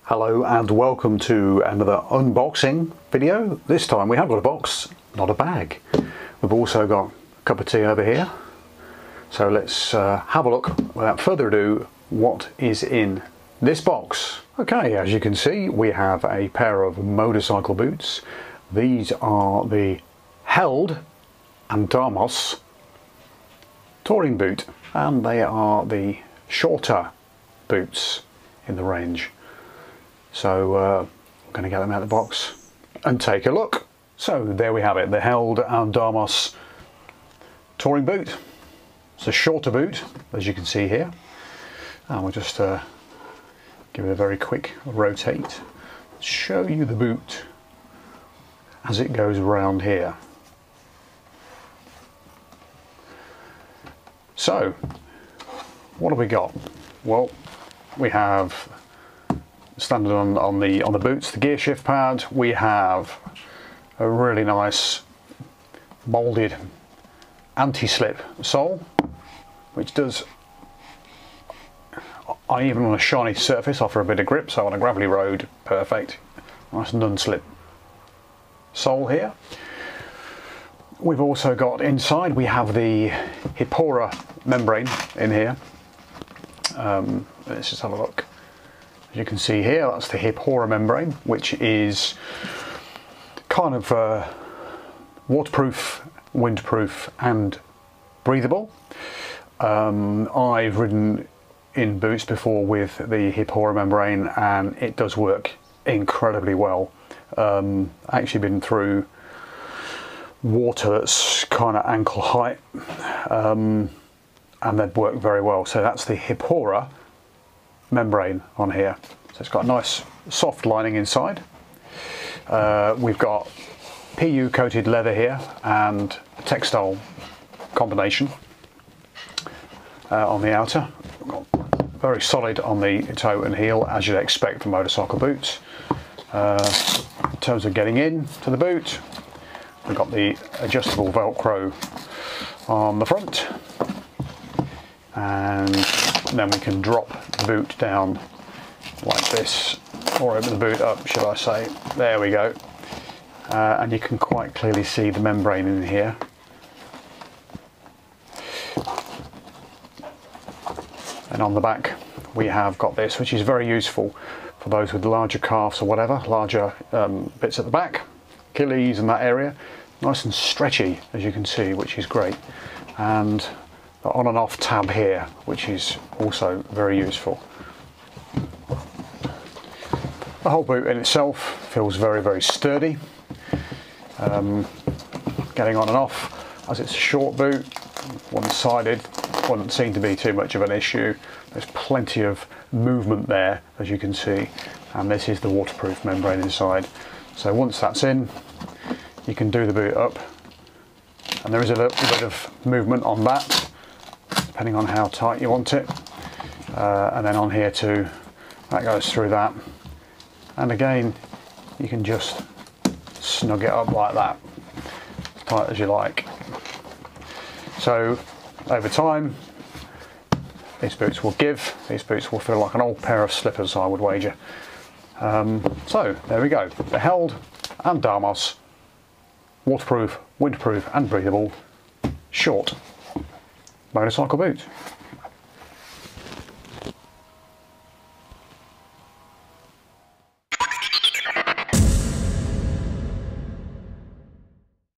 Hello and welcome to another unboxing video. This time we have got a box, not a bag. We've also got a cup of tea over here. So let's have a look, without further ado, what is in this box. Okay, as you can see, we have a pair of motorcycle boots. These are the Held Andamos touring boot, and they are the shorter boots in the range. So I'm going to get them out of the box and take a look. So there we have it, the Held Andamos touring boot. It's a shorter boot, as you can see here. And we'll just give it a very quick rotate. Show you the boot as it goes around here. So, what have we got? Well, we have standard on the boots, the gear shift pad. We have a really nice molded anti-slip sole, which does, even on a shiny surface, offer a bit of grip. So on a gravelly road, perfect. Nice non-slip sole here. We've also got inside, we have the Hipora membrane in here. Let's just have a look. As you can see here, that's the Hipora membrane, which is kind of waterproof, windproof and breathable. I've ridden in boots before with the Hipora membrane and it does work incredibly well. Actually been through water that's kind of ankle height and they'd work very well. So that's the Hipora membrane on here. So it's got a nice soft lining inside. We've got PU coated leather here and a textile combination on the outer. We've got very solid on the toe and heel, as you'd expect from motorcycle boots. In terms of getting in to the boot, we've got the adjustable Velcro on the front, and then we can drop the boot down like this, or open the boot up, should I say. There we go. And you can quite clearly see the membrane in here. And on the back we have got this, which is very useful for those with larger calves or whatever, larger bits at the back, Achilles and that area. Nice and stretchy, as you can see, which is great. And the on and off tab here, which is also very useful. The whole boot in itself feels very, very sturdy. Getting on and off, as it's a short boot, one-sided, wouldn't seem to be too much of an issue. There's plenty of movement there, as you can see, and this is the waterproof membrane inside. So once that's in, you can do the boot up, and there is a little bit of movement on that, depending on how tight you want it. And then on here too, that goes through that. And again, you can just snug it up like that, as tight as you like. So over time, these boots will give. These boots will feel like an old pair of slippers, I would wager. So there we go, the Held Andamos waterproof, windproof and breathable short motorcycle boot.